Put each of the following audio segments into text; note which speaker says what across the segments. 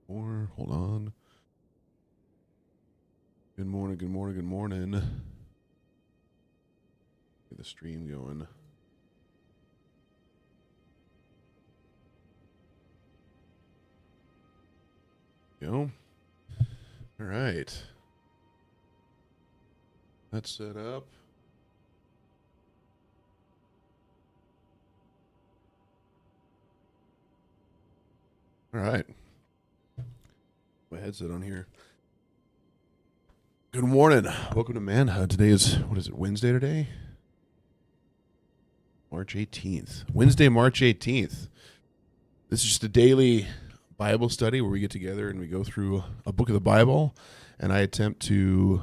Speaker 1: Or hold on. Good morning, good morning, good morning. Get the stream going. Go. All right. That's set up. All right. My headset on here. Good morning. Welcome to Manhood. Today is, what is it, Wednesday today? March 18th. Wednesday, March 18th. This is just a daily Bible study where we get together and we go through a book of the Bible, and I attempt to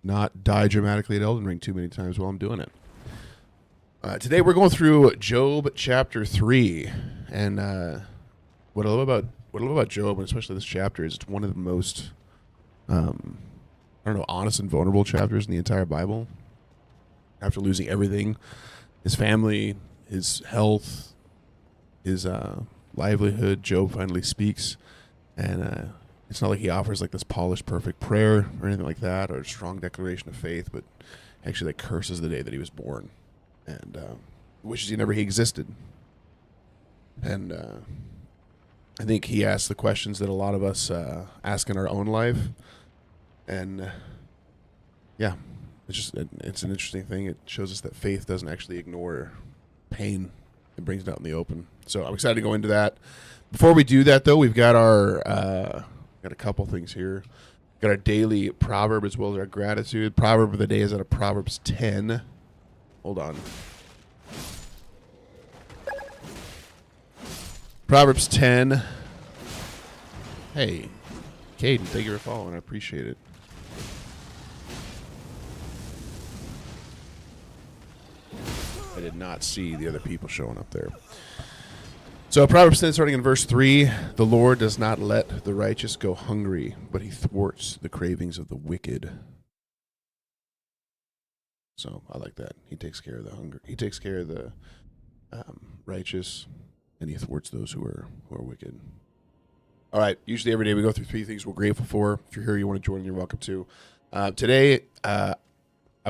Speaker 1: not die dramatically at Elden Ring too many times while I'm doing it. Today we're going through Job chapter 3, and what I love about Job, and especially this chapter, is it's one of the most honest and vulnerable chapters in the entire Bible. After losing everything, his family, his health, his livelihood, Job finally speaks, and it's not like he offers like this polished, perfect prayer or anything like that, or a strong declaration of faith, but actually like curses the day that he was born, and wishes he existed. And I think he asks the questions that a lot of us ask in our own life, and it's an interesting thing. It shows us that faith doesn't actually ignore pain; it brings it out in the open. So I'm excited to go into that. Before we do that, though, we've got our got a couple things here. Got our daily proverb as well as our gratitude. Proverb of the day is out of Proverbs 10. Hold on. Proverbs 10. Hey, Caden, thank you for following. I appreciate it. I did not see the other people showing up there. So Proverbs 10, starting in verse 3, the Lord does not let the righteous go hungry, but he thwarts the cravings of the wicked. So I like that. He takes care of the hunger. He takes care of the righteous, and he thwarts those who are wicked. All right. Usually every day we go through 3 things we're grateful for. If you're here, you want to join, you're welcome to. Today, I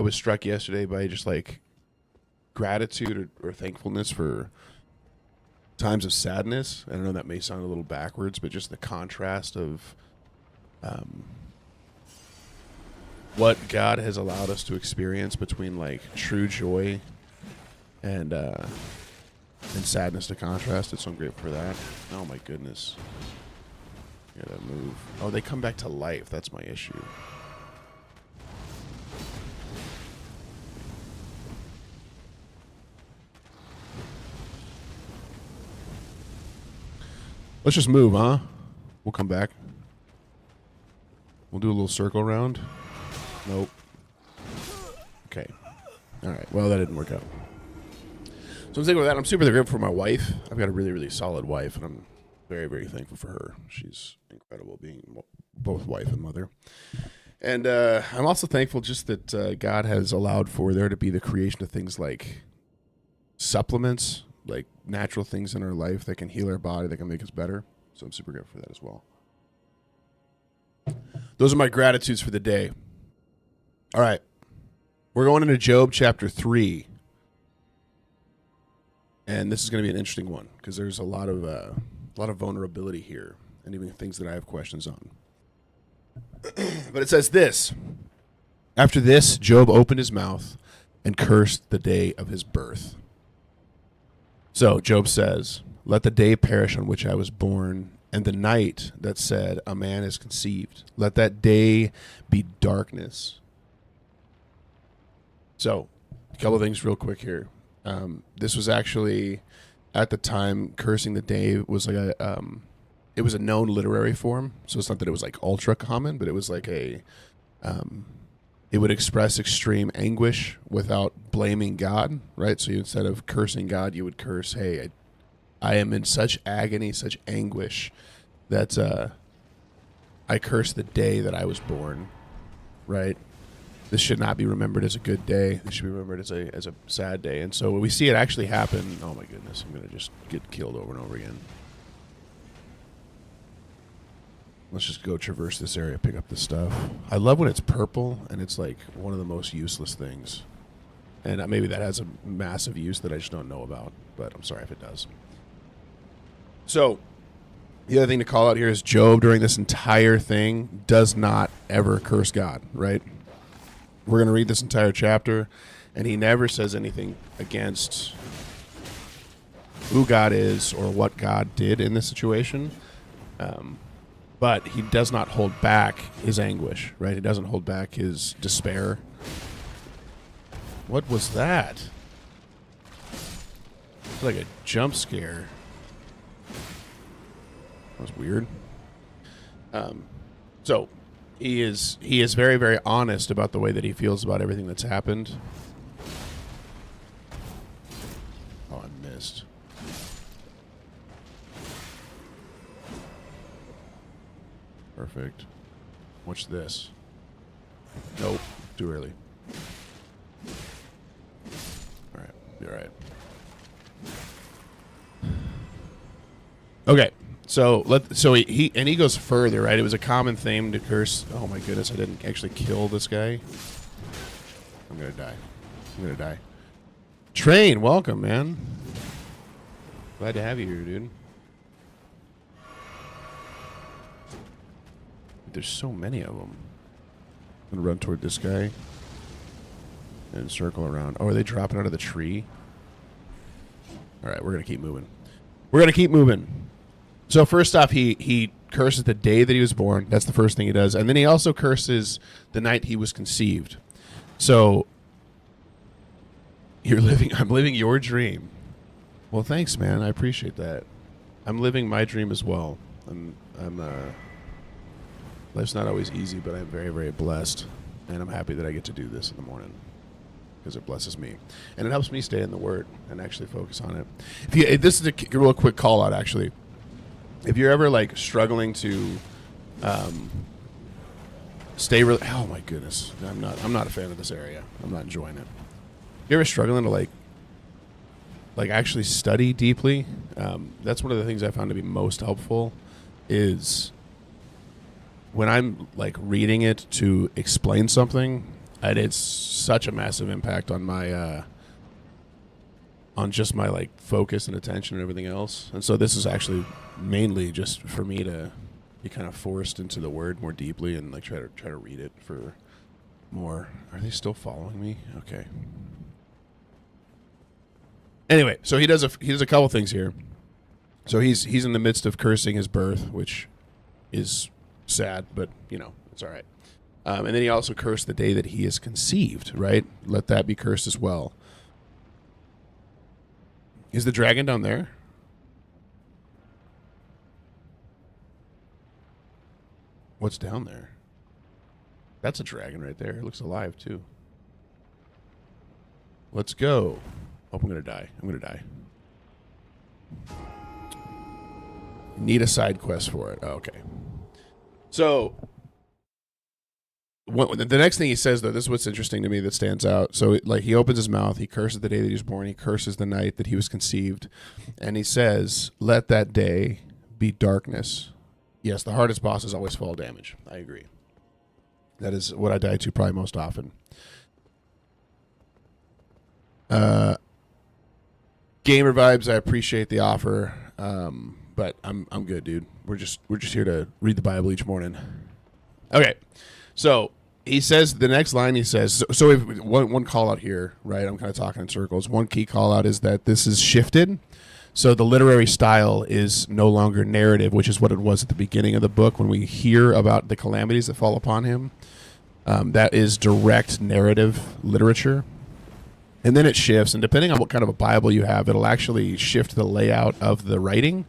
Speaker 1: was struck yesterday by just like gratitude or thankfulness for times of sadness. I know that may sound a little backwards, but just the contrast of what God has allowed us to experience between like true joy and sadness to contrast it. So I'm grateful for that. Oh my goodness. Gotta move. Oh, they come back to life. That's my issue. Let's just move, huh? We'll come back. We'll do a little circle round. Nope. Okay. All right. Well, that didn't work out. So I'm thinking with that. I'm super grateful for my wife. I've got a really, really solid wife, and I'm very, very thankful for her. She's incredible, being both wife and mother. And I'm also thankful just that God has allowed for there to be the creation of things like supplements, like natural things in our life that can heal our body, that can make us better. So I'm super grateful for that as well. Those are my gratitudes for the day. All right. We're going into Job chapter 3. And this is going to be an interesting one because there's a lot of vulnerability here and even things that I have questions on. But it says this: after this, Job opened his mouth and cursed the day of his birth. So Job says, let the day perish on which I was born, and the night that said, a man is conceived. Let that day be darkness. So, a couple of things real quick here. This was actually, at the time, cursing the day was like it was a known literary form. So it's not that it was like ultra common, but it was like it would express extreme anguish without blaming God, right? So instead of cursing God, you would curse, hey, I am in such agony, such anguish that I curse the day that I was born, right? This should not be remembered as a good day. This should be remembered as a sad day. And so when we see it actually happen, oh my goodness, I'm going to just get killed over and over again. Let's just go traverse this area, pick up this stuff. I love when it's purple, and it's like one of the most useless things. And maybe that has a massive use that I just don't know about, but I'm sorry if it does. So, the other thing to call out here is Job, during this entire thing, does not ever curse God, right? We're going to read this entire chapter, and he never says anything against who God is or what God did in this situation. But he does not hold back his anguish, right? He doesn't hold back his despair. What was that? It's like a jump scare. That was weird. So he is very, very honest about the way that he feels about everything that's happened. Oh, I missed. Perfect. Watch this. Nope. Too early. Alright. Be alright. Okay. So he goes further, right? It was a common theme to curse. Oh my goodness, I didn't actually kill this guy. I'm gonna die. Train, welcome, man. Glad to have you here, dude. There's so many of them. I'm gonna run toward this guy and circle around. Oh, are they dropping out of the tree? All right, we're gonna keep moving. So first off, he curses the day that he was born. That's the first thing he does, and then he also curses the night he was conceived. So I'm living your dream. Well, thanks, man. I appreciate that. I'm living my dream as well. Life's not always easy, but I'm very, very blessed, and I'm happy that I get to do this in the morning because it blesses me, and it helps me stay in the Word and actually focus on it. This is a real quick call out, actually. If you're ever like struggling to stay, oh my goodness, I'm not a fan of this area. I'm not enjoying it. If you're ever struggling to like actually study deeply, that's one of the things I found to be most helpful is when I'm like reading it to explain something, and it's such a massive impact on my on just my like focus and attention and everything else. And so this is actually mainly just for me to be kind of forced into the Word more deeply and like try to read it for more. Are they still following me? Okay. Anyway, so he does a couple things here. So he's in the midst of cursing his birth, which is sad, but it's all right. And then he also cursed the day that he is conceived, right? Let that be cursed as well. Is the dragon down there? What's down there? That's a dragon right there. It looks alive too. Let's go. Oh, I'm gonna die. Need a side quest for it. Oh, okay. So, the next thing he says, though, this is what's interesting to me that stands out. So, he opens his mouth, he curses the day that he was born, he curses the night that he was conceived, and he says, let that day be darkness. Yes, the hardest bosses always fall damage. I agree. That is what I die to probably most often. Gamer vibes, I appreciate the offer. But I'm good, dude. We're just here to read the Bible each morning. Okay, so he says the next line. He says so. If one call out here, right? I'm kind of talking in circles. One key call out is that this is shifted. So the literary style is no longer narrative, which is what it was at the beginning of the book when we hear about the calamities that fall upon him. That is direct narrative literature. And then it shifts, and depending on what kind of a Bible you have, it'll actually shift the layout of the writing.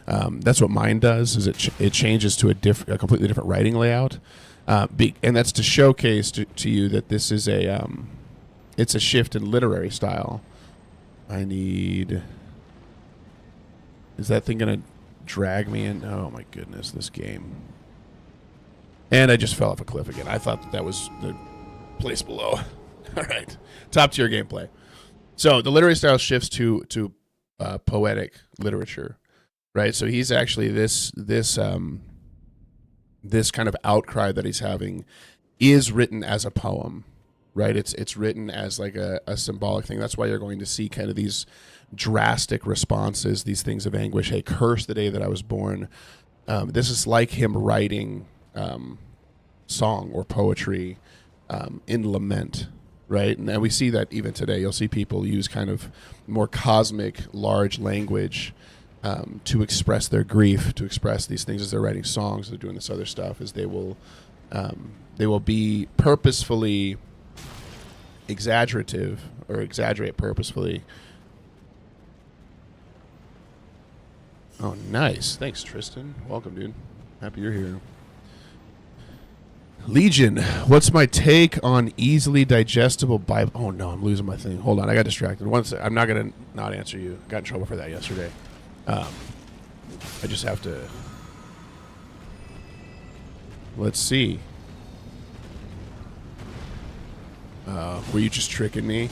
Speaker 1: That's what mine does. Is it changes to a completely different writing layout, and that's to showcase to you that this is it's a shift in literary style. Is that thing gonna drag me in? Oh my goodness, this game! And I just fell off a cliff again. I thought that was the place below. All right, top tier gameplay. So the literary style shifts to poetic literature. Right, so he's actually this this kind of outcry that he's having is written as a poem, right? It's written as like a symbolic thing. That's why you're going to see kind of these drastic responses, these things of anguish. Hey, curse the day that I was born. This is like him writing song or poetry in lament, right? And we see that even today. You'll see people use kind of more cosmic, large language to express their grief, to express these things as they're writing songs, they're doing this other stuff, as they will be purposefully exaggerative or exaggerate purposefully. Oh, nice. Thanks, Tristan. Welcome, dude. Happy you're here. Legion, what's my take on easily digestible Bible? Oh, no, I'm losing my thing. Hold on, I got distracted. I'm not going to not answer you. Got in trouble for that yesterday. I just have to... Let's see. Were you just tricking me?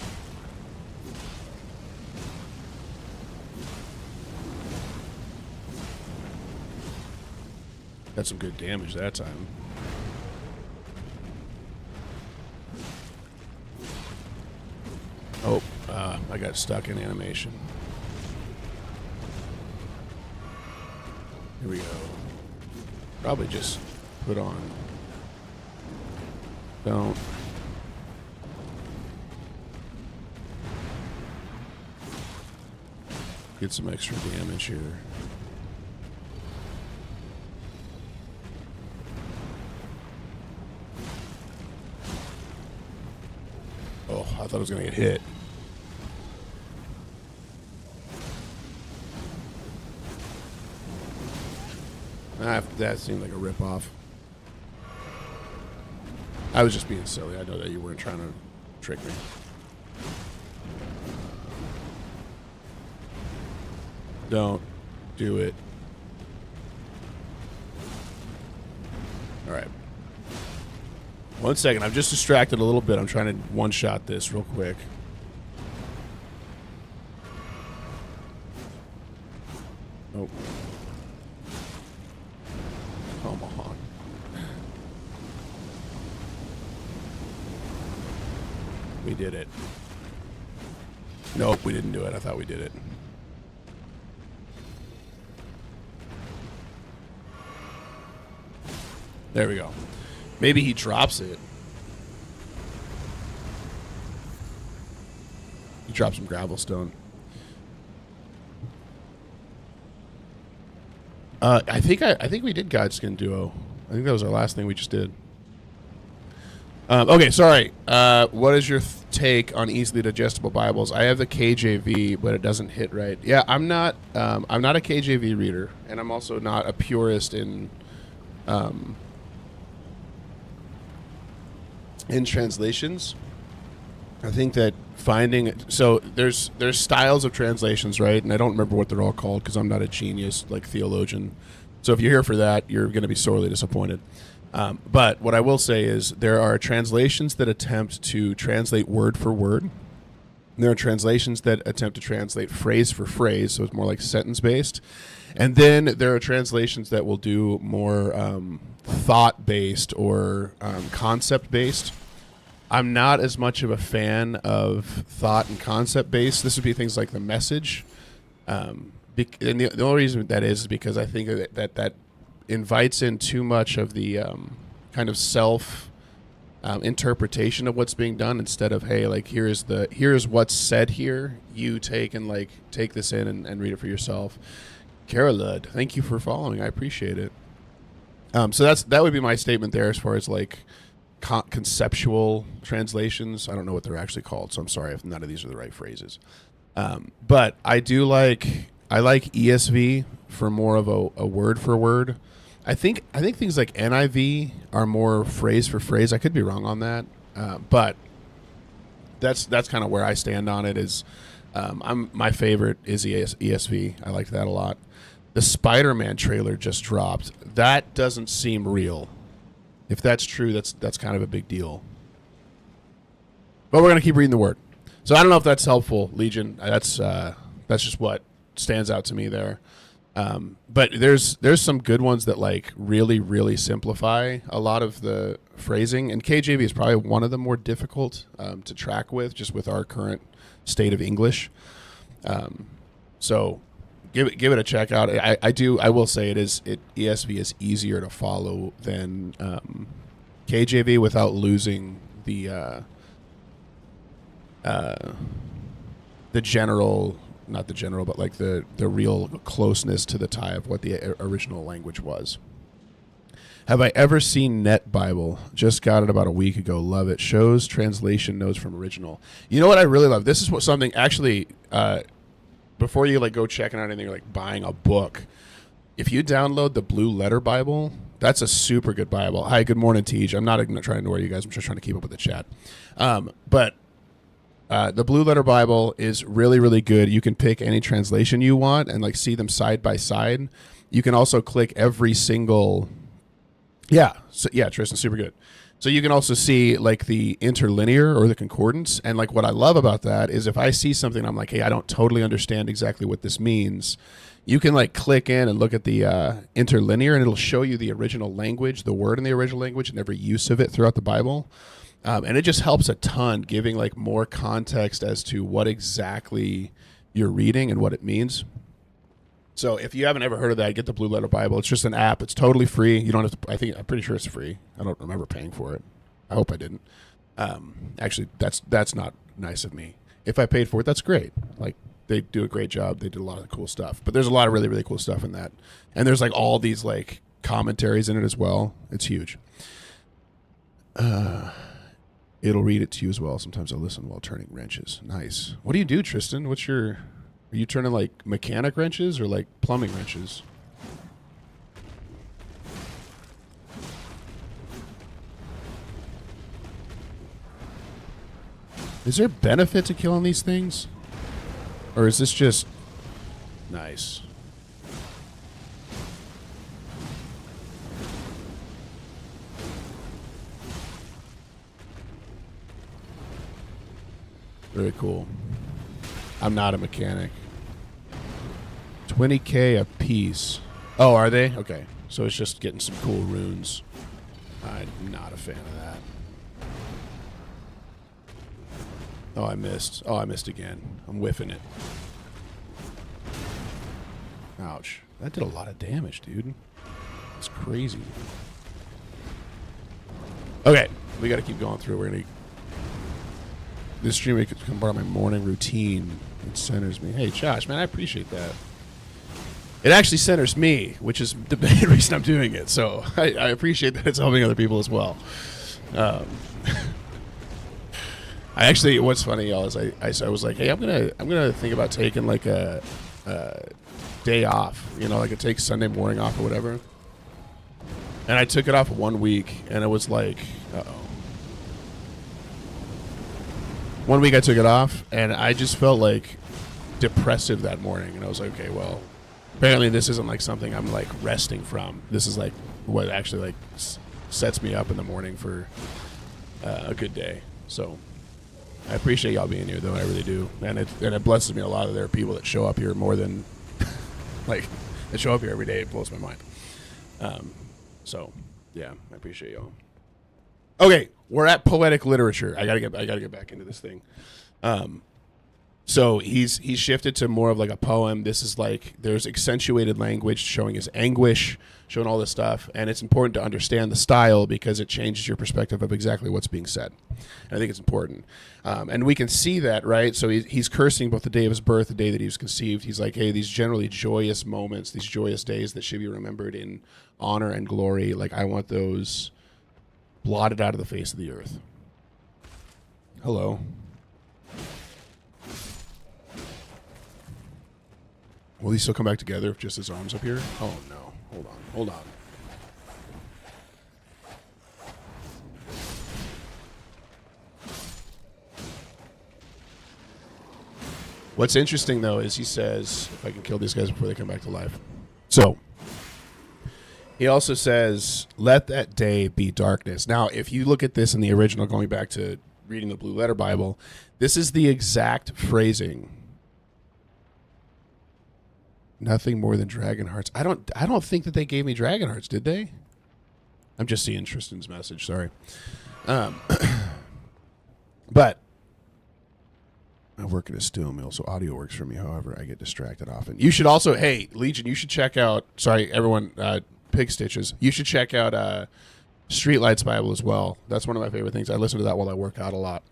Speaker 1: Got some good damage that time. Oh, I got stuck in animation. Here we go. Probably just put on. Don't. Get some extra damage here. Oh, I thought I was going to get hit. That seemed like a ripoff. I was just being silly. I know that you weren't trying to trick me. Don't do it. All right. 1 second. I'm just distracted a little bit. I'm trying to one-shot this real quick. Oh. Come on. We did it. Nope, we didn't do it. I thought we did it. There we go. Maybe he drops it. He drops some gravel stone. I think we did Godskin Duo. I think that was our last thing we just did. Okay, sorry. What is your take on easily digestible Bibles? I have the KJV, but it doesn't hit right. Yeah, I'm not a KJV reader, and I'm also not a purist in translations. I think that there's styles of translations, right? And I don't remember what they're all called because I'm not a genius like theologian. So if you're here for that, you're going to be sorely disappointed. But what I will say is there are translations that attempt to translate word for word. There are translations that attempt to translate phrase for phrase, so it's more like sentence-based. And then there are translations that will do more thought-based or concept-based. I'm not as much of a fan of thought and concept-based. This would be things like The Message. And the only reason that is because I think that invites in too much of the kind of self interpretation of what's being done instead of, hey, like here's what's said here. You take this in and read it for yourself. Carolud, thank you for following. I appreciate it. So that would be my statement there as far as like conceptual translations. I don't know what they're actually called, so I'm sorry if none of these are the right phrases. But I like ESV for more of a word for word. I think things like NIV are more phrase for phrase. I could be wrong on that, but that's kind of where I stand on it. Is my favorite is ESV. I liked that a lot. The Spider-Man trailer just dropped. That doesn't seem real. If that's true, that's kind of a big deal. But we're gonna keep reading the word. So I don't know if that's helpful, Legion. That's just what stands out to me there. But there's some good ones that like really really simplify a lot of the phrasing, and KJV is probably one of the more difficult to track with, just with our current state of English. So give it a check out. I will say ESV is easier to follow than KJV without losing the general, not the general, but like the real closeness to the tie of what the original language was. Have I ever seen Net Bible? Just got it about a week ago. Love it. Shows translation notes from original. You know what I really love? This is what something actually, before you like go checking out anything, like buying a book, if you download the Blue Letter Bible, that's a super good Bible. Hi, good morning, Tej. I'm not trying to annoy you guys. I'm just trying to keep up with the chat. But the Blue Letter Bible is really, really good. You can pick any translation you want and like see them side by side. You can also click every single. Yeah, Tristan, super good. So you can also see like the interlinear or the concordance. And like what I love about that is if I see something, I'm like, hey, I don't totally understand exactly what this means. You can like click in and look at the interlinear, and it'll show you the original language, the word in the original language, and every use of it throughout the Bible. And it just helps a ton, giving like more context as to what exactly you're reading and what it means. So if you haven't ever heard of that, get the Blue Letter Bible. It's just an app. It's totally free. You don't have to. I'm pretty sure it's free. I don't remember paying for it. I hope I didn't. Actually, that's not nice of me. If I paid for it, that's great. Like they do a great job. They did a lot of cool stuff. But there's a lot of really really cool stuff in that. And there's like all these like commentaries in it as well. It's huge. It'll read it to you as well. Sometimes I'll listen while turning wrenches. Nice. What do you do, Tristan? Are you turning like mechanic wrenches or like plumbing wrenches? Is there benefit to killing these things? Or is this just nice? Very cool. I'm not a mechanic. 20K a piece. Oh, are they? Okay. So it's just getting some cool runes. I'm not a fan of that. Oh, I missed. Oh, I missed again. I'm whiffing it. Ouch. That did a lot of damage, dude. It's crazy. Okay. We got to keep going through. We're going to... This stream could become part of my morning routine. It centers me. Hey, Josh, man, I appreciate that. It actually centers me, which is the main reason I'm doing it. So I appreciate that it's helping other people as well. I actually, what's funny, y'all, is I was like, hey, I'm gonna think about taking like a day off. You know, like I take Sunday morning off or whatever. And I took it off 1 week, and it was like, uh-oh. 1 week I took it off, and I just felt like depressive that morning. And I was like, okay, well, apparently this isn't like something I'm like resting from. This is like what actually like sets me up in the morning for a good day. So I appreciate y'all being here, though. I really do. And it blesses me a lot that there are people that show up here more than like that show up here every day. It blows my mind. So yeah, I appreciate y'all. Okay, we're at poetic literature. I gotta get back into this thing. So he's shifted to more of like a poem. This is like there's accentuated language showing his anguish, showing all this stuff, and it's important to understand the style because it changes your perspective of exactly what's being said. And I think it's important, and we can see that, right? So he's cursing both the day of his birth, the day that he was conceived. He's like, hey, these generally joyous moments, these joyous days that should be remembered in honor and glory. Like I want those blotted out of the face of the earth. Hello. Will he still come back together if just his arms up here? Oh no. Hold on. What's interesting though is he says, if I can kill these guys before they come back to life. So he also says, let that day be darkness. Now, if you look at this in the original, going back to reading the Blue Letter Bible, this is the exact phrasing Nothing more than dragon hearts. I don't think that they gave me dragon hearts, did they? I'm just seeing Tristan's message. Sorry. But I work at a steel mill, so audio works for me. However, I get distracted often. You should also, hey, Legion, you should check out, sorry, everyone, Pig Stitches. You should check out Streetlights Bible as well. That's one of my favorite things. I listen to that while I work out a lot.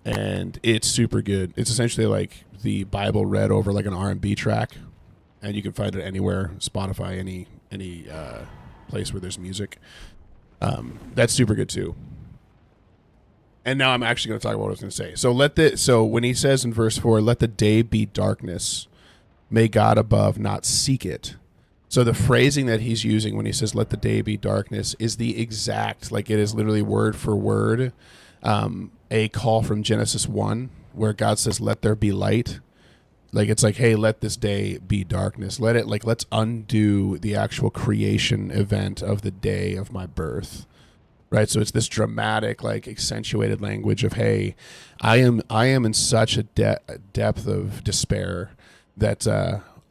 Speaker 1: And it's super good. It's essentially like the Bible read over like an R&B track, and you can find it anywhere, Spotify, any place where there's music. That's super good too. And now I'm actually going to talk about what I was going to say. So when he says in verse 4, let the day be darkness, may God above not seek it. So the phrasing that he's using when he says let the day be darkness is the exact, like it is literally word for word, a call from Genesis 1 where God says let there be light. Like it's like, hey, let this day be darkness. Let's undo the actual creation event of the day of my birth. Right, so it's this dramatic, like accentuated language of, "Hey, I am in such a depth of despair that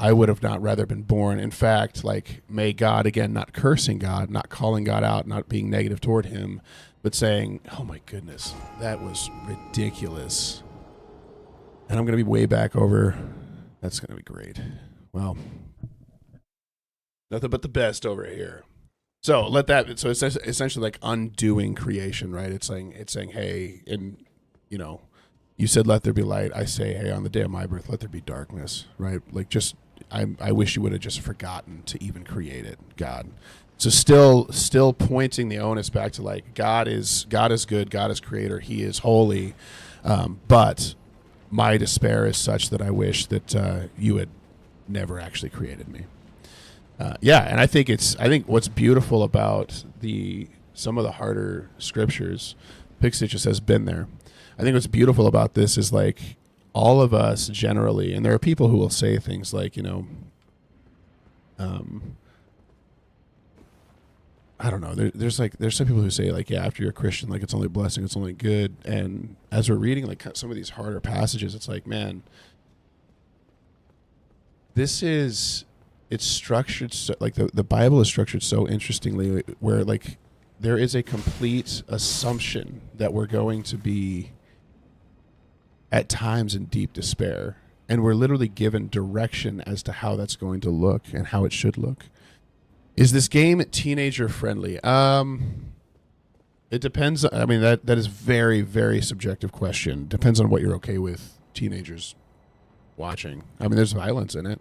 Speaker 1: I would have not rather been born. In fact, like may God, again, not cursing God, not calling God out, not being negative toward Him, but saying, oh my goodness, that was ridiculous, and I'm going to be way back over. That's going to be great. Well, nothing but the best over here." So it's essentially like undoing creation, right? It's saying, hey, and you said let there be light. I say, hey, on the day of my birth, let there be darkness, right? Like I wish you would have just forgotten to even create it, God. So still pointing the onus back to like God is good, God is creator, He is holy, but my despair is such that I wish that you had never actually created me. And I think what's beautiful about some of the harder scriptures, Pixie just has been there. I think what's beautiful about this is like all of us generally, and there are people who will say things like, I don't know. There's some people who say like, yeah, after you're a Christian, like it's only blessing, it's only good. And as we're reading like some of these harder passages, it's like, man, it's structured so, like the Bible is structured so interestingly where like there is a complete assumption that we're going to be at times in deep despair, and we're literally given direction as to how that's going to look and how it should look. Is this game teenager friendly? It depends. I mean, that is very, very subjective question. Depends on what you're okay with teenagers watching. I mean, there's violence in it.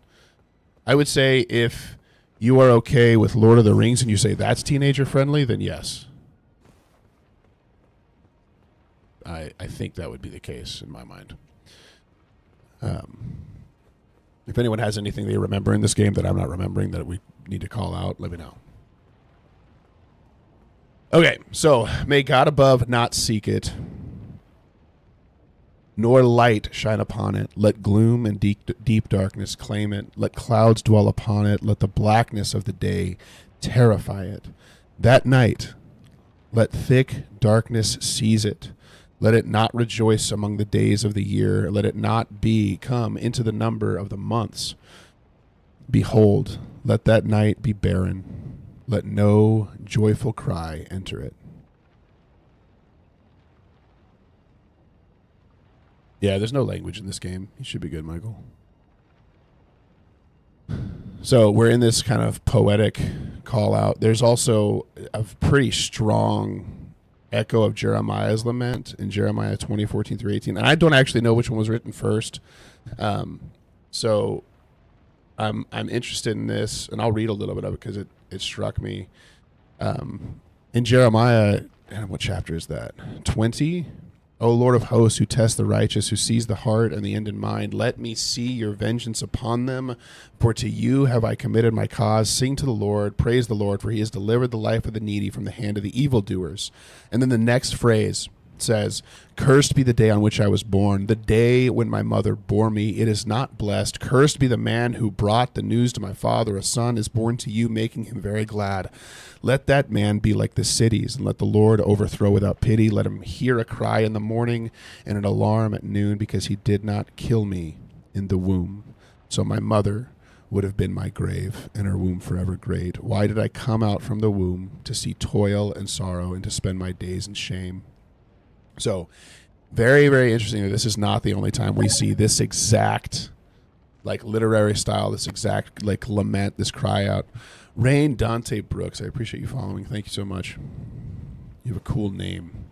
Speaker 1: I would say if you are okay with Lord of the Rings and you say that's teenager friendly, then yes. I think that would be the case in my mind. If anyone has anything they remember in this game that I'm not remembering that we need to call out, let me know. Okay, so may God above not seek it, nor light shine upon it. Let gloom and deep darkness claim it. Let clouds dwell upon it. Let the blackness of the day terrify it. That night, let thick darkness seize it. Let it not rejoice among the days of the year. Let it not come into the number of the months. Behold, let that night be barren. Let no joyful cry enter it. Yeah, there's no language in this game. You should be good, Michael. So we're in this kind of poetic call out. There's also a pretty strong echo of Jeremiah's lament in Jeremiah 20:14-18. And I don't actually know which one was written first. So I'm interested in this, and I'll read a little bit of it because it struck me. In Jeremiah, and what chapter is that? 20? O Lord of hosts, who test the righteous, who sees the heart and the end in mind, let me see your vengeance upon them, for to you have I committed my cause. Sing to the Lord, praise the Lord, for he has delivered the life of the needy from the hand of the evildoers. And then the next phrase says, cursed be the day on which I was born, the day when my mother bore me. It is not blessed. Cursed be the man who brought the news to my father. A son is born to you, making him very glad. Let that man be like the cities, and let the Lord overthrow without pity. Let him hear a cry in the morning and an alarm at noon, because he did not kill me in the womb. So my mother would have been my grave, and her womb forever great. Why did I come out from the womb to see toil and sorrow and to spend my days in shame? So very, very interesting. This is not the only time we see this exact like literary style, this exact like lament, this cry out. Rain Dante Brooks, I appreciate you following. Thank you so much. You have a cool name.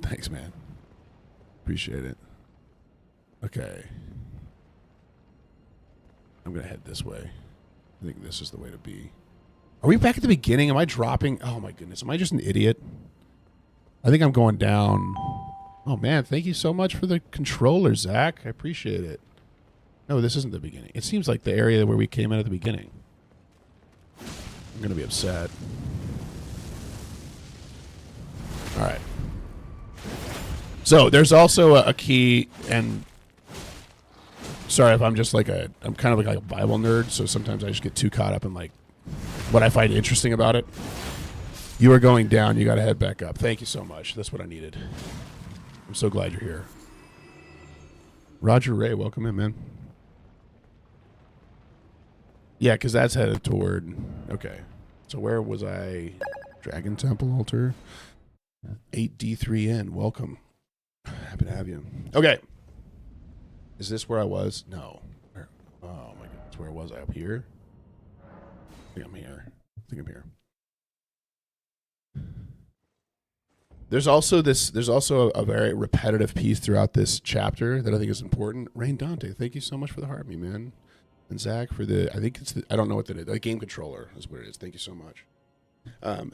Speaker 1: Thanks, man. Appreciate it. Okay. I'm going to head this way. I think this is the way to be. Are we back at the beginning? Am I dropping? Oh, my goodness. Am I just an idiot? I think I'm going down. Oh, man. Thank you so much for the controller, Zach. I appreciate it. No, this isn't the beginning. It seems like the area where we came in at the beginning. I'm going to be upset. All right. So there's also a key, and sorry if I'm just like I'm kind of like a Bible nerd, so sometimes I just get too caught up in like what I find interesting about it. You are going down. You got to head back up. Thank you so much. That's what I needed. I'm so glad you're here. Roger Ray, welcome in, man. Yeah, because that's headed toward... Okay. So where was I? Dragon Temple Altar. 8D3N, welcome. Happy to have you. Okay. Is this where I was? No. Oh, my goodness. Where was I? Up here? I think I'm here. There's also a very repetitive piece throughout this chapter that I think is important. Rain Dante, thank you so much for the heart me, man. And Zach for the, I think it's the, I don't know what that is. The game controller is what it is. Thank you so much.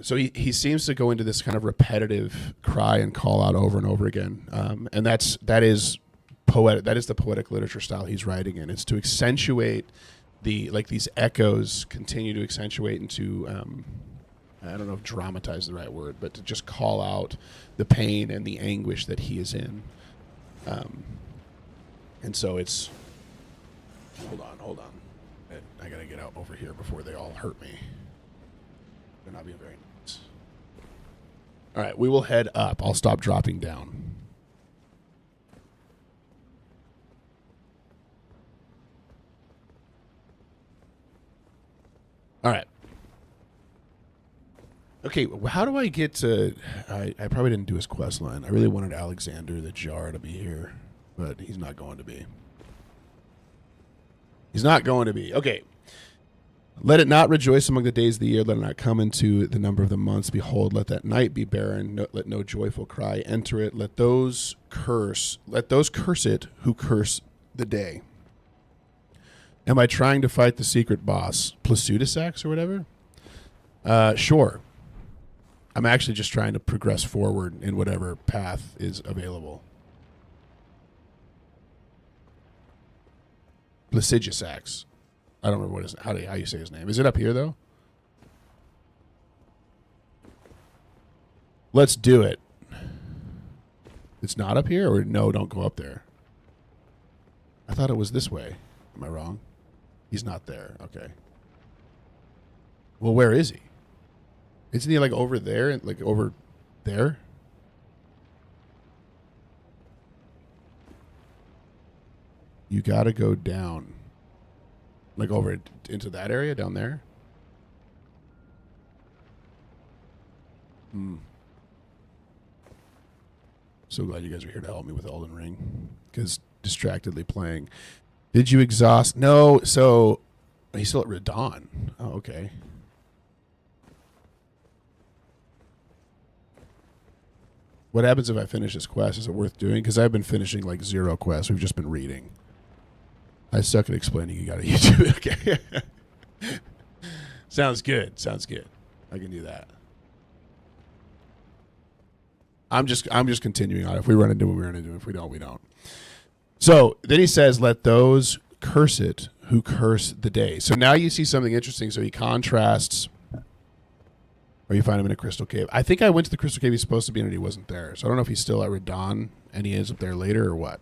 Speaker 1: So he seems to go into this kind of repetitive cry and call out over and over again. And that is poetic. That is the poetic literature style he's writing in. It's to accentuate these echoes continue to accentuate and to, I don't know if dramatize is the right word, but to just call out the pain and the anguish that he is in. And so it's, hold on. I gotta get out over here before they all hurt me. They're not being very nice. All right, we will head up. I'll stop dropping down. All right. Okay, how do I get to... I probably didn't do his quest line. I really wanted Alexander the Jar to be here, but he's not going to be. He's not going to be. Okay. Let it not rejoice among the days of the year. Let it not come into the number of the months. Behold, let that night be barren. Let no joyful cry enter it. Let those curse it who curse the day. Am I trying to fight the secret boss, Placidusax or whatever? Sure. I'm actually just trying to progress forward in whatever path is available. Placidusax. I don't remember how you say his name. Is it up here, though? Let's do it. It's not up here? Or no, don't go up there. I thought it was this way. Am I wrong? He's not there. Okay. Well, where is he? Isn't he like over there? Like over there? You gotta go down. Like over into that area down there? So glad you guys are here to help me with Elden Ring. Because distractedly playing. Did you exhaust? No, so he's still at Radon. Oh, okay. What happens if I finish this quest? Is it worth doing? Because I've been finishing like 0 quests. We've just been reading. I suck at explaining. You got to YouTube it. Okay. Sounds good. I can do that. I'm just continuing on. If we run into it, we run into it. If we don't, we don't. So then he says, let those curse it who curse the day. So now you see something interesting. So he contrasts, or you find him in a crystal cave. I think I went to the crystal cave he's supposed to be in and he wasn't there. So I don't know if he's still at Radon and he ends up there later or what.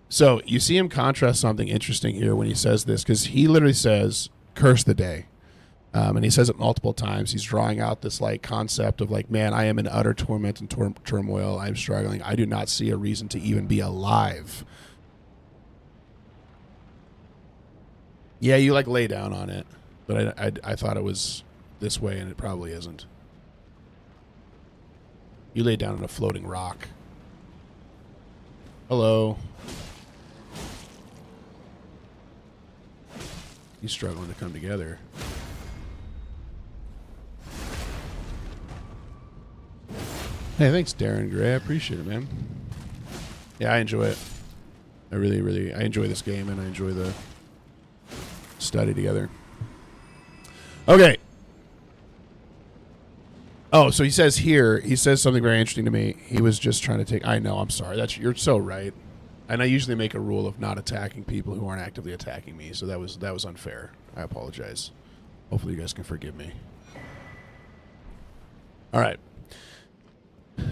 Speaker 1: So you see him contrast something interesting here when he says this, because he literally says, curse the day. And he says it multiple times. He's drawing out this like concept of like, man, I am in utter torment and turmoil. I'm struggling. I do not see a reason to even be alive. Yeah, you like lay down on it, but I thought it was this way, and it probably isn't. You lay down on a floating rock. Hello. He's struggling to come together. Hey, thanks, Darren Gray. I appreciate it, man. Yeah, I enjoy it. I really, I enjoy this game, and I enjoy the study together. Okay. Oh, so he says something very interesting to me. He was just trying to take. I know. I'm sorry. You're so right. And I usually make a rule of not attacking people who aren't actively attacking me. So that was unfair. I apologize. Hopefully you guys can forgive me. All right.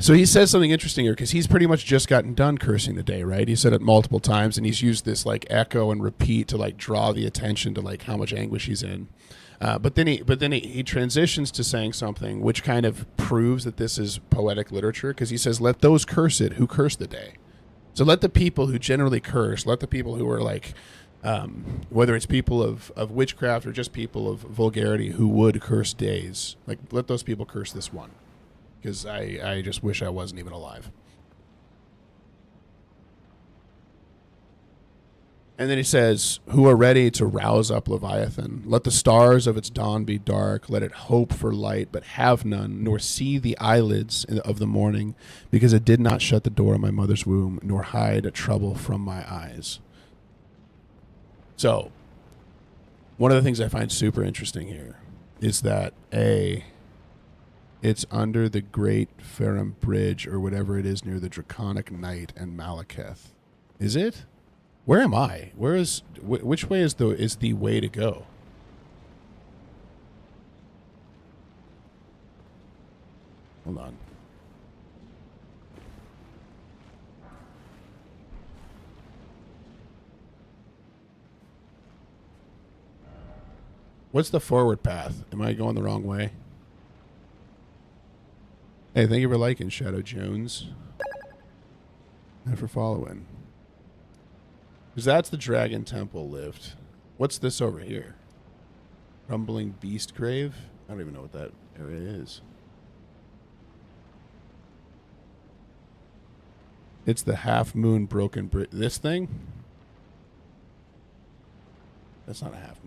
Speaker 1: So he says something interesting here because he's pretty much just gotten done cursing the day, right? He said it multiple times, and he's used this like echo and repeat to like draw the attention to like how much anguish he's in. But then he transitions to saying something which kind of proves that this is poetic literature, because he says, "Let those curse it who curse the day." So let the people who generally curse, let the people who are like, whether it's people of witchcraft or just people of vulgarity who would curse days, like let those people curse this one. Because I just wish I wasn't even alive. And then he says, who are ready to rouse up Leviathan. Let the stars of its dawn be dark. Let it hope for light, but have none, nor see the eyelids of the morning, because it did not shut the door of my mother's womb, nor hide trouble from my eyes. So, one of the things I find super interesting here is that, it's under the Great Ferrum Bridge, or whatever it is, near the Draconic Night and Malekith. Is it? Where am I? Which way is the way to go? Hold on. What's the forward path? Am I going the wrong way? Hey, thank you for liking, Shadow Jones. And for following. Because that's the Dragon Temple lift. What's this over here? Rumbling Beast Grave? I don't even know what that area is. It's the Half Moon Broken Bridge. This thing? That's not a half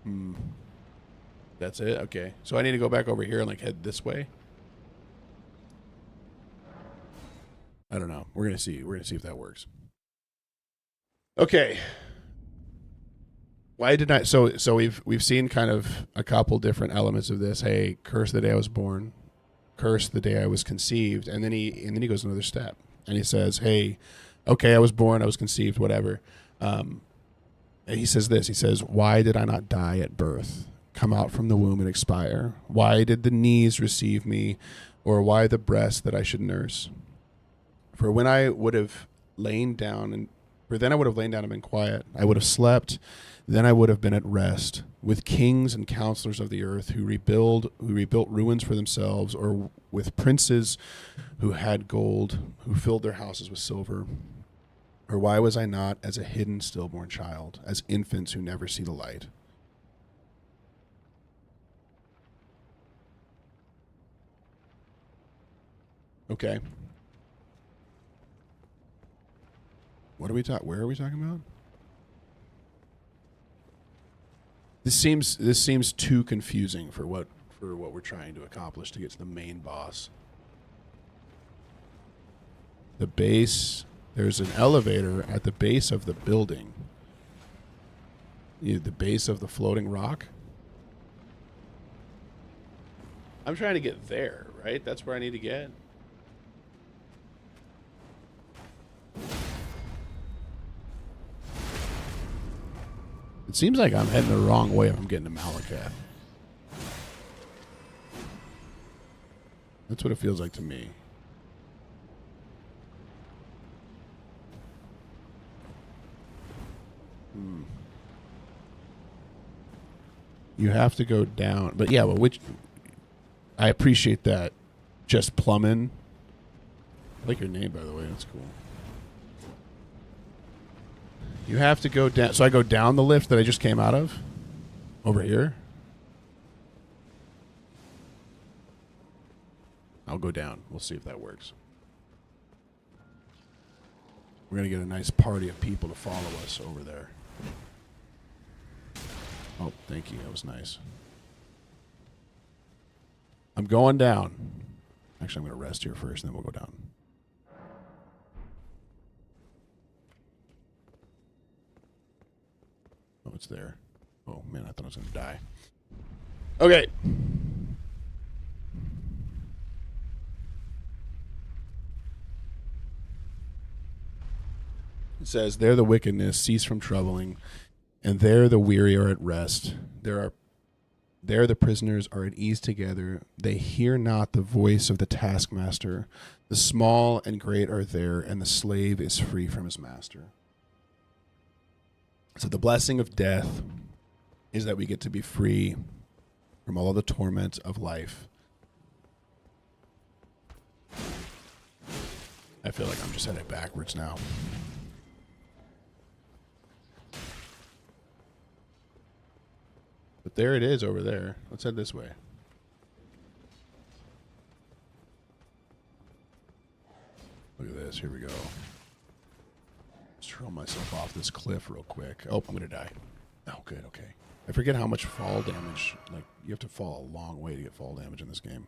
Speaker 1: moon. That's it? Okay. So I need to go back over here and like head this way? I don't know. We're gonna see. We're gonna see if that works. Okay. Why did I? So we've seen kind of a couple different elements of this. Hey, curse the day I was born, curse the day I was conceived, and then he goes another step and he says, hey, okay, I was born, I was conceived, whatever. And he says this. He says, why did I not die at birth? Come out from the womb and expire? Why did the knees receive me, or why the breast that I should nurse? For when I would have lain down and been quiet, I would have slept, then I would have been at rest with kings and counselors of the earth who rebuilt ruins for themselves, or with princes who had gold, who filled their houses with silver. Or why was I not as a hidden stillborn child, as infants who never see the light? Okay. Where are we talking about? This seems too confusing for what we're trying to accomplish to get to the main boss. The base, there's an elevator at the base of the building. The base of the floating rock. I'm trying to get there, right? That's where I need to get. It seems like I'm heading the wrong way if I'm getting to Malekith. That's what it feels like to me. You have to go down. But yeah, well, which I appreciate that. Just plumbing. I like your name, by the way. That's cool. You have to go down. So I go down the lift that I just came out of? Over here? I'll go down. We'll see if that works. We're going to get a nice party of people to follow us over there. Oh, thank you. That was nice. I'm going down. Actually, I'm going to rest here first, and then we'll go down. Oh, it's there. Oh, man, I thought I was going to die. Okay. It says, there the wickedness cease from troubling, and there the weary are at rest. There the prisoners are at ease together. They hear not the voice of the taskmaster. The small and great are there, and the slave is free from his master. So the blessing of death is that we get to be free from all of the torment of life. I feel like I'm just headed backwards now. But there it is over there. Let's head this way. Look at this. Here we go. Let's throw myself off this cliff real quick. Oh, I'm going to die. Oh, good. Okay. I forget how much fall damage. Like, you have to fall a long way to get fall damage in this game.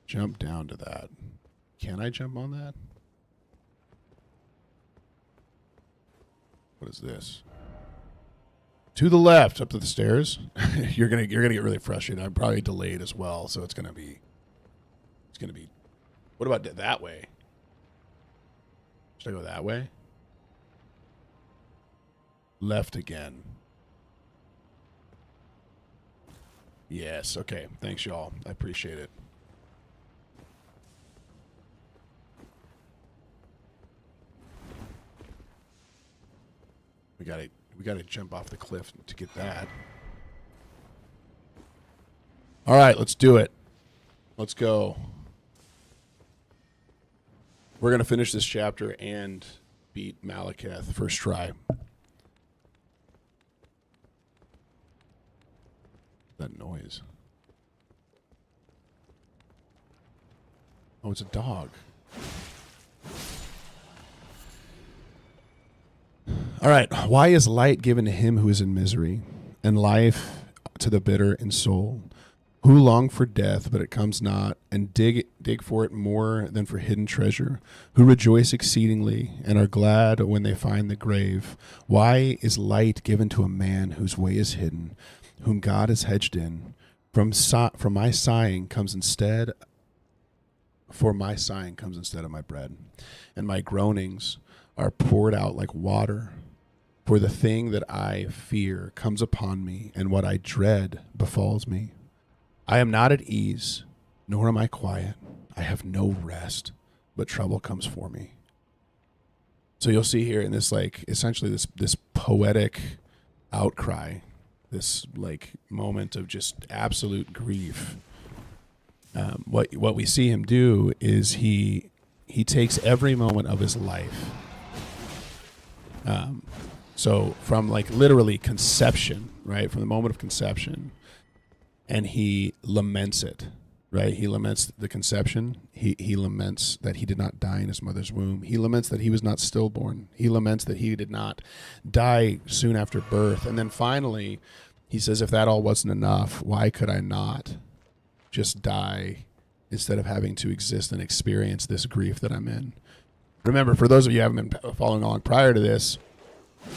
Speaker 1: Jump down to that. Can I jump on that? What is this? To the left, up to the stairs. You're gonna get really frustrated. I'm probably delayed as well, so it's gonna be. What about that way? Should I go that way? Left again. Yes. Okay. Thanks, y'all. I appreciate it. We gotta jump off the cliff to get that. All right, let's do it. Let's go. We're gonna finish this chapter and beat Malekith first try. That noise. Oh, it's a dog. All right. Why is light given to him who is in misery, and life to the bitter in soul, who long for death, but it comes not, and dig for it more than for hidden treasure, who rejoice exceedingly, and are glad when they find the grave? Why is light given to a man whose way is hidden, whom God has hedged in? From my sighing comes instead, for my sighing comes instead of my bread, and my groanings are poured out like water. For the thing that I fear comes upon me, and what I dread befalls me. I am not at ease, nor am I quiet. I have no rest, but trouble comes for me. So you'll see here in this, like, essentially this poetic outcry, this like moment of just absolute grief. What we see him do is he takes every moment of his life. So from like literally conception, right? From the moment of conception, and he laments it, right? He laments the conception. He laments that he did not die in his mother's womb. He laments that he was not stillborn. He laments that he did not die soon after birth. And then finally, he says, if that all wasn't enough, why could I not just die instead of having to exist and experience this grief that I'm in? Remember, for those of you who haven't been following along prior to this,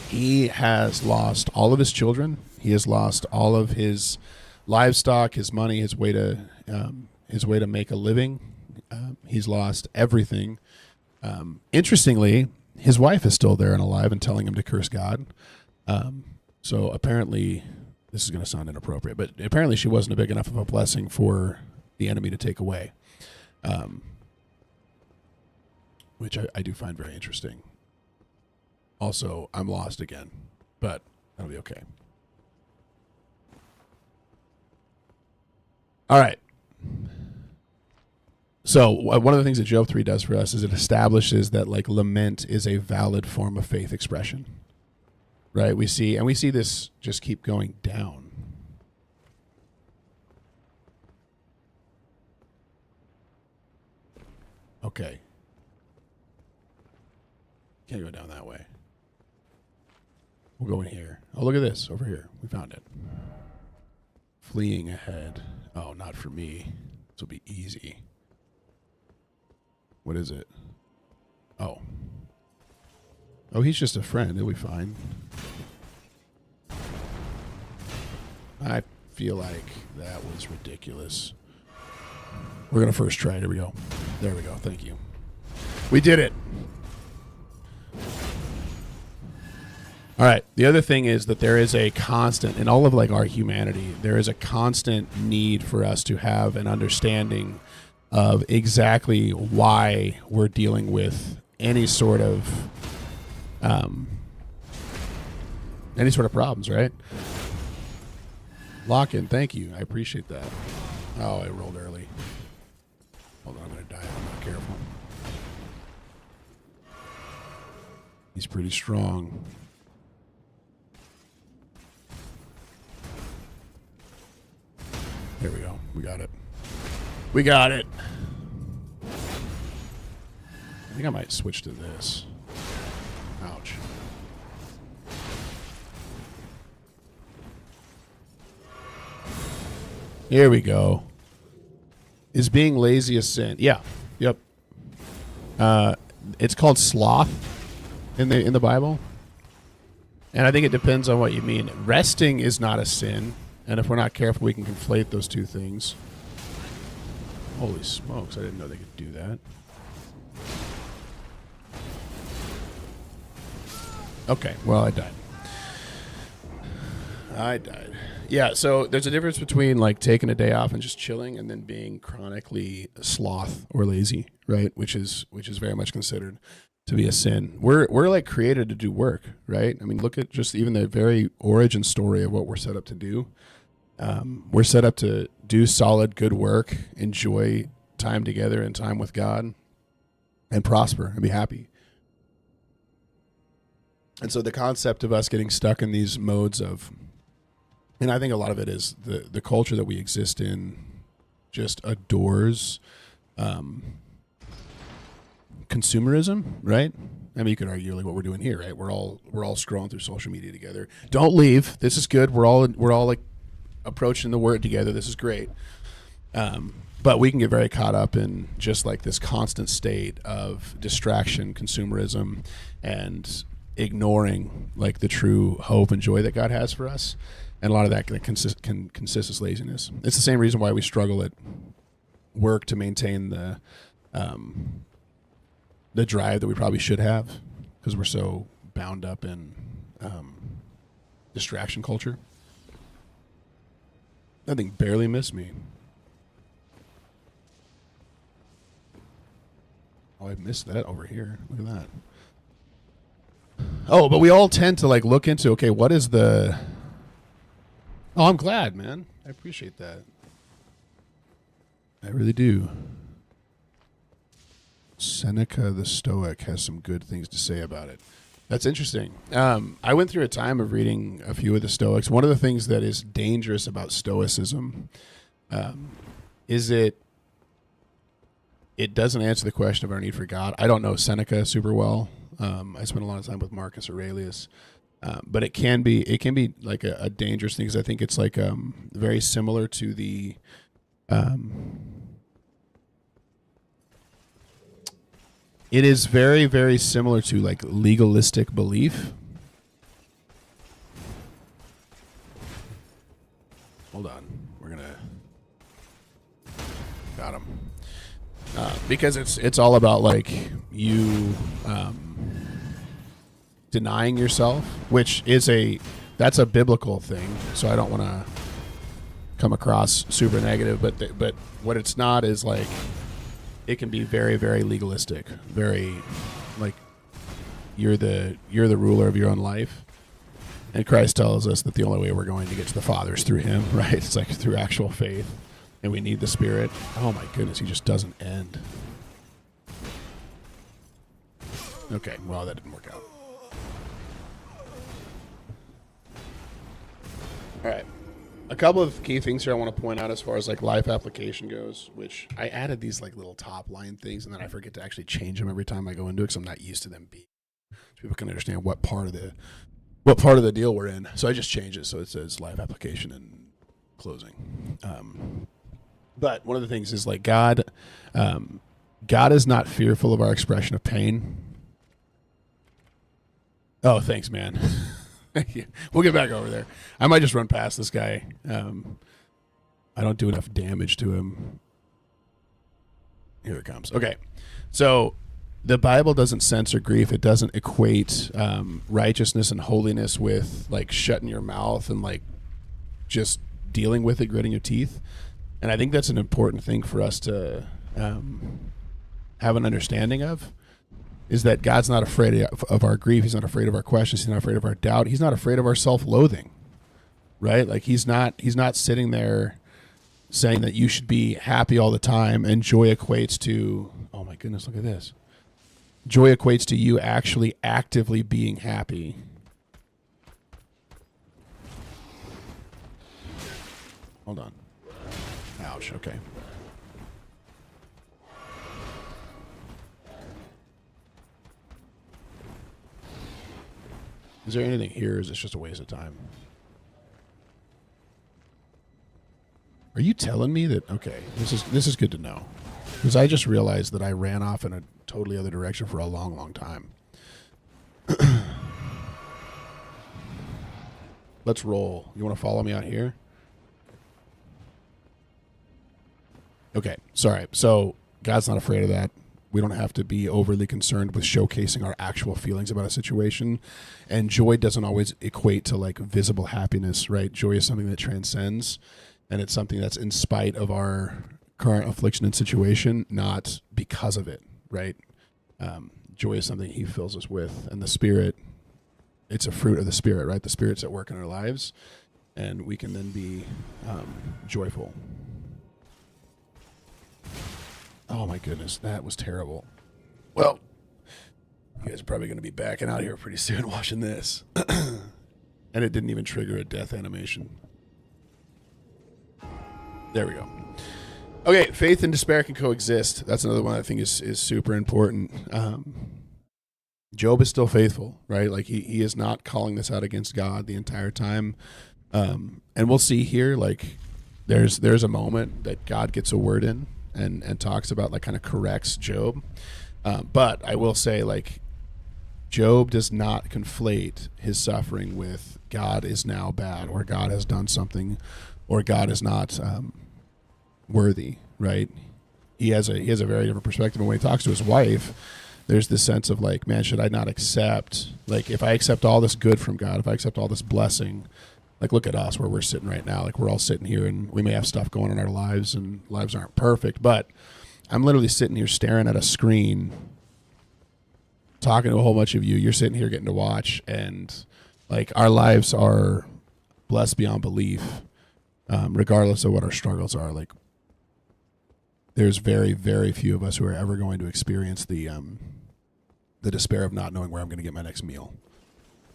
Speaker 1: he has lost all of his children. He has lost all of his livestock, his money, his way to make a living. He's lost everything. Interestingly, his wife is still there and alive and telling him to curse God. So apparently, this is going to sound inappropriate, but apparently she wasn't a big enough of a blessing for the enemy to take away, which I do find very interesting. Also, I'm lost again, but that'll be okay. All right. So one of the things that Job 3 does for us is it establishes that like lament is a valid form of faith expression, right? We see this just keep going down. Okay. Can't go down that way. We'll go in here. Oh, look at this over here. We found it. Fleeing ahead. Oh, not for me. This will be easy. What is it? Oh. Oh, he's just a friend. He'll be fine. I feel like that was ridiculous. We're going to first try it. Here we go. There we go. Thank you. We did it. All right. The other thing is that there is a constant, in all of like our humanity, there is a constant need for us to have an understanding of exactly why we're dealing with any sort of problems, right? Lock in. Thank you. I appreciate that. Oh, I rolled early. Hold on. I'm going to die if I'm not careful. He's pretty strong. There we go. We got it. We got it. I think I might switch to this. Ouch. Here we go. Is being lazy a sin? Yeah. Yep. It's called sloth in the Bible. And I think it depends on what you mean. Resting is not a sin. And if we're not careful, we can conflate those two things. Holy smokes, I didn't know they could do that. Okay, well, I died. Yeah, so there's a difference between like taking a day off and just chilling and then being chronically sloth or lazy, right? Which is very much considered to be a sin. We're like created to do work, right? I mean, look at just even the very origin story of what we're set up to do. We're set up to do solid, good work, enjoy time together and time with God, and prosper and be happy. And so the concept of us getting stuck in these modes of, and I think a lot of it is the culture that we exist in just adores consumerism, right? I mean, you could argue like what we're doing here, right? We're all scrolling through social media together. Don't leave. This is good. We're all like approaching the word together. This is great. But we can get very caught up in just like this constant state of distraction, consumerism, and ignoring like the true hope and joy that God has for us. And a lot of that can consist as laziness. It's the same reason why we struggle at work to maintain the drive that we probably should have, because we're so bound up in distraction culture. That thing barely missed me. Oh, I missed that over here. Look at that. Oh, but we all tend to like look into, okay, what is the... Oh, I'm glad, man. I appreciate that. I really do. Seneca the Stoic has some good things to say about it. That's interesting. I went through a time of reading a few of the Stoics. One of the things that is dangerous about Stoicism is it doesn't answer the question of our need for God. I don't know Seneca super well. I spent a lot of time with Marcus Aurelius. But it can be like a dangerous thing, because I think it's like very similar to the it is very, very similar to like legalistic belief. Hold on, we're gonna got him because it's all about like you denying yourself, which is that's a biblical thing. So I don't want to come across super negative, but what it's not is like it can be very, very legalistic, very like you're the ruler of your own life. And Christ tells us that the only way we're going to get to the Father is through Him, right? It's like through actual faith. And we need the Spirit. Oh my goodness, he just doesn't end. Okay, well, that didn't work out. All right. A couple of key things here I want to point out as far as like life application goes, which I added these like little top line things, and then I forget to actually change them every time I go into it because I'm not used to them being, so people can understand what part of the deal we're in. So I just changed it so it says life application and closing. But one of the things is like God is not fearful of our expression of pain. Oh, thanks, man. We'll get back over there. I might just run past this guy. I don't do enough damage to him. Here it comes. Okay. So the Bible doesn't censor grief. It doesn't equate righteousness and holiness with like shutting your mouth and like just dealing with it, gritting your teeth. And I think that's an important thing for us to have an understanding of. Is that God's not afraid of our grief. He's not afraid of our questions. He's not afraid of our doubt. He's not afraid of our self-loathing, right? Like he's not sitting there saying that you should be happy all the time. And joy equates to, oh my goodness, look at this. Joy equates to you actually actively being happy. Hold on. Ouch. Okay. Is there anything here, or is this just a waste of time? Are you telling me that, okay, this is good to know. Because I just realized that I ran off in a totally other direction for a long, long time. Let's roll. You want to follow me out here? Okay, sorry. So God's not afraid of that. We don't have to be overly concerned with showcasing our actual feelings about a situation. And joy doesn't always equate to like visible happiness, right? Joy is something that transcends, and it's something that's in spite of our current affliction and situation, not because of it, right? Joy is something he fills us with, and the Spirit, it's a fruit of the Spirit, right? The Spirit's at work in our lives, and we can then be joyful. Oh my goodness, that was terrible. Well, you guys are probably going to be backing out here pretty soon watching this. And it didn't even trigger a death animation. There we go. Okay, faith and despair can coexist. That's another one I think is super important. Job is still faithful, right? Like he is not calling this out against God the entire time. And we'll see here, like there's a moment that God gets a word in and talks about, like, kind of corrects Job. But I will say, like, Job does not conflate his suffering with God is now bad, or God has done something, or God is not worthy, right? He has a very different perspective. And when he talks to his wife, there's this sense of like, man, should I not accept, like, if I accept all this good from God, if I accept all this blessing, like, look at us where we're sitting right now. Like, we're all sitting here and we may have stuff going on in our lives and lives aren't perfect, but I'm literally sitting here staring at a screen, talking to a whole bunch of you. You're sitting here getting to watch, and like, our lives are blessed beyond belief, regardless of what our struggles are. Like, there's very, very few of us who are ever going to experience the despair of not knowing where I'm going to get my next meal,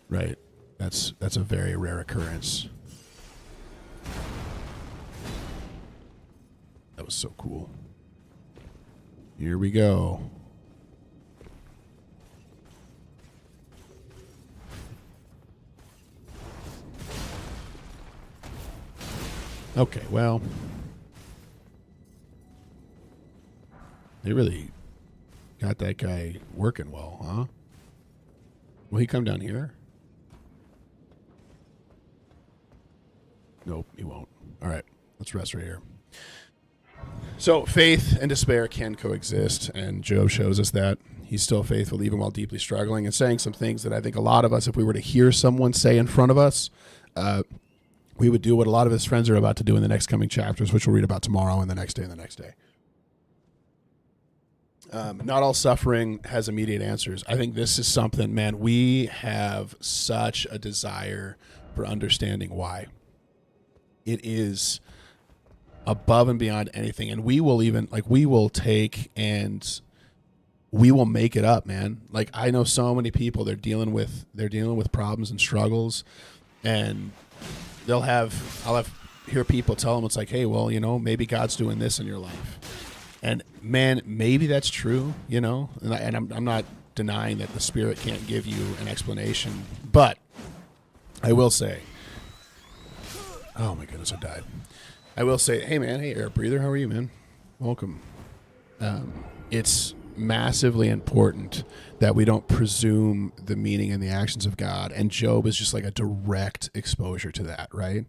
Speaker 1: right? That's a very rare occurrence. That was so cool. Here we go. Okay, well, they really got that guy working well, huh? Will he come down here? Nope, he won't. All right, let's rest right here. So faith and despair can coexist, and Job shows us that. He's still faithful even while deeply struggling and saying some things that I think a lot of us, if we were to hear someone say in front of us, we would do what a lot of his friends are about to do in the next coming chapters, which we'll read about tomorrow and the next day and the next day. Not all suffering has immediate answers. I think this is something, man, we have such a desire for understanding why. It is above and beyond anything. And we will even, like, we will take and we will make it up, man. Like, I know so many people, they're dealing with problems and struggles, and I'll have hear people tell them, it's like, hey, well, maybe God's doing this in your life. And man, maybe that's true, and I'm not denying that the Spirit can't give you an explanation, but I will say, oh my goodness, I died. I will say, hey man, hey air breather, how are you, man? Welcome. It's massively important that we don't presume the meaning and the actions of God, and Job is just like a direct exposure to that, right?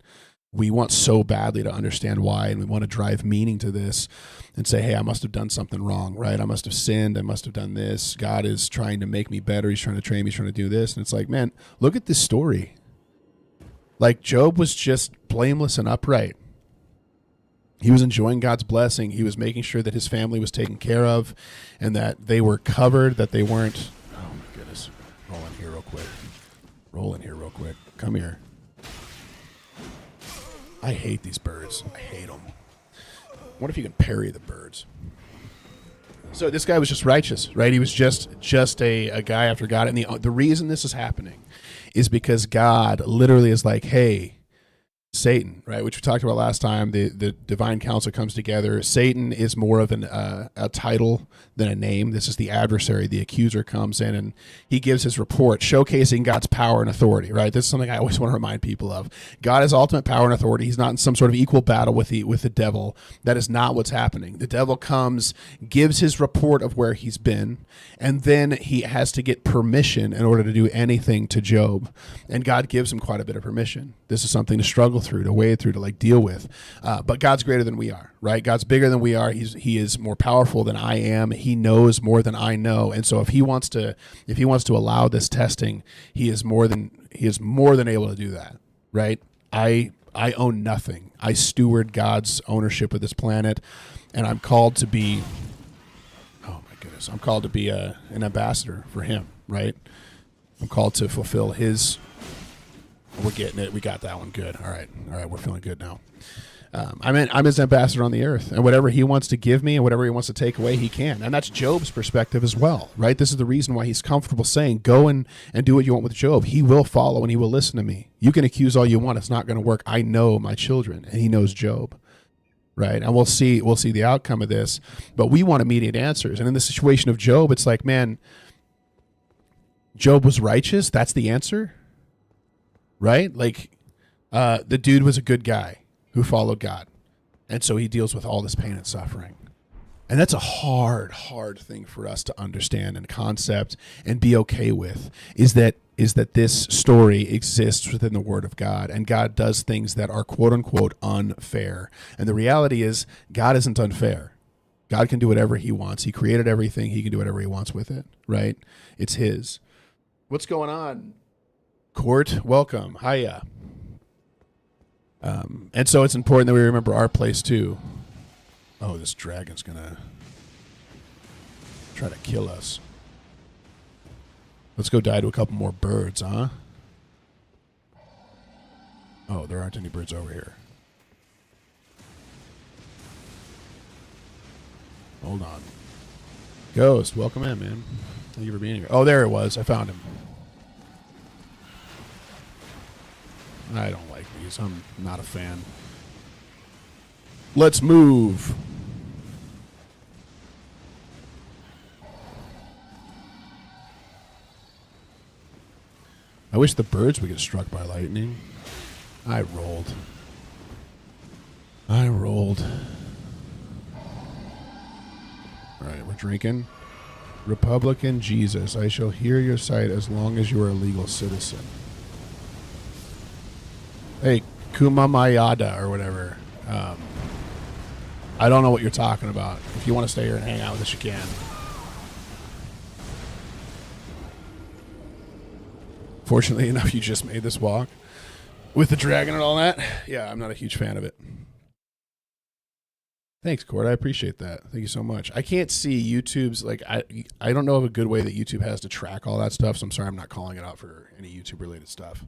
Speaker 1: We want so badly to understand why, and we want to drive meaning to this and say, hey, I must have done something wrong, right? I must have sinned. I must have done this. God is trying to make me better. He's trying to train me. He's trying to do this. And it's like, man, look at this story. Like, Job was just blameless and upright. He was enjoying God's blessing. He was making sure that his family was taken care of and that they were covered, that they weren't. Oh, my goodness. Roll in here real quick. Come here. I hate these birds. I hate them. What if you can parry the birds? So this guy was just righteous, right? He was just a guy after God. And the reason this is happening is because God literally is like, hey, Satan, right, which we talked about last time, the divine council comes together. Satan is more of a title than a name. This is the adversary. The accuser comes in and he gives his report showcasing God's power and authority, right? This is something I always want to remind people of. God has ultimate power and authority. He's not in some sort of equal battle with the devil. That is not what's happening. The devil comes, gives his report of where he's been, and then he has to get permission in order to do anything to Job. And God gives him quite a bit of permission. This is something to struggle through, to wade through, to like deal with. But God's greater than we are, right? God's bigger than we are. He is more powerful than I am. He knows more than I know. And so if he wants to allow this testing, he is more than able to do that, right? I own nothing. I steward God's ownership of this planet, and I'm called to be, oh my goodness, I'm called to be an ambassador for him, right? I'm called to fulfill his. We're getting it. We got that one good. All right. We're feeling good now. I'm his ambassador on the earth, and whatever he wants to give me and whatever he wants to take away, he can. And that's Job's perspective as well, right? This is the reason why he's comfortable saying, go and do what you want with Job. He will follow and he will listen to me. You can accuse all you want. It's not going to work. I know my children, and he knows Job, right? And we'll see the outcome of this, but we want immediate answers. And in the situation of Job, it's like, man, Job was righteous. That's the answer. Right? Like, the dude was a good guy who followed God. And so he deals with all this pain and suffering. And that's a hard thing for us to understand and concept and be okay with, is that this story exists within the Word of God, and God does things that are quote unquote unfair. And the reality is, God isn't unfair. God can do whatever he wants. He created everything. He can do whatever he wants with it, right? It's his. What's going on? Court, welcome. Hiya. And so it's important that we remember our place too. Oh, this dragon's gonna try to kill us. Let's go die to a couple more birds, huh? Oh, there aren't any birds over here. Hold on. Ghost, welcome in, man. Thank you for being here. Oh, there it was. I found him. I don't like these. I'm not a fan. Let's move. I wish the birds would get struck by lightning. I rolled. All right, we're drinking. Republican Jesus, I shall hear your side as long as you are a legal citizen. Hey, Kumamayada or whatever. I don't know what you're talking about. If you want to stay here and hang out with us, you can. Fortunately enough, you just made this walk with the dragon and all that. Yeah, I'm not a huge fan of it. Thanks, Cord. I appreciate that. Thank you so much. I can't see YouTube's, like, I don't know of a good way that YouTube has to track all that stuff, so I'm sorry I'm not calling it out for any YouTube-related stuff.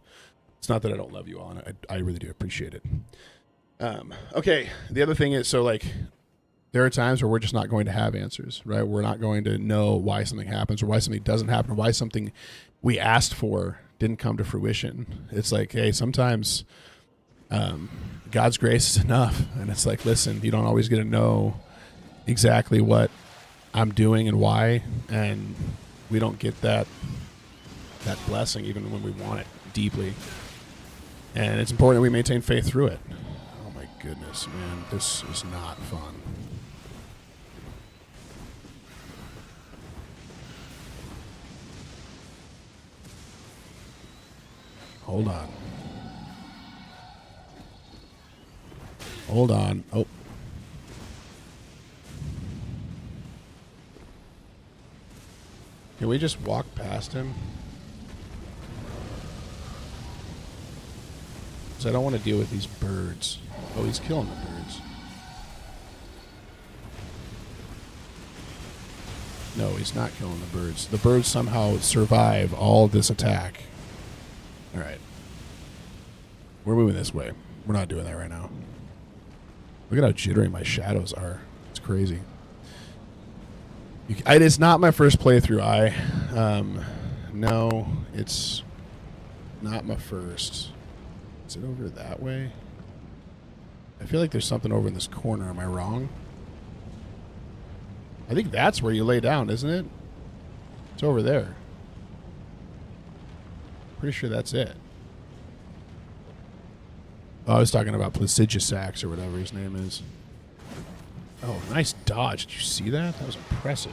Speaker 1: It's not that I don't love you all, and I really do appreciate it. Okay, the other thing is, so like, there are times where we're just not going to have answers, right? We're not going to know why something happens or why something doesn't happen or why something we asked for didn't come to fruition. It's like, hey, sometimes God's grace is enough. And it's like, listen, you don't always get to know exactly what I'm doing and why. And we don't get that blessing even when we want it deeply. And it's important that we maintain faith through it. Oh my goodness, man. This is not fun. Hold on. Hold on. Oh. Can we just walk past him? Because I don't want to deal with these birds. Oh, he's killing the birds. No, he's not killing the birds. The birds somehow survive all of this attack. All right. We're moving this way. We're not doing that right now. Look at how jittery my shadows are. It's crazy. It's not my first playthrough. No, it's not my first. Is it over that way? I feel like there's something over in this corner. Am I wrong? I think that's where you lay down, isn't it? It's over there. Pretty sure that's it. Oh, I was talking about Placidusax or whatever his name is. Oh, nice dodge. Did you see that? That was impressive.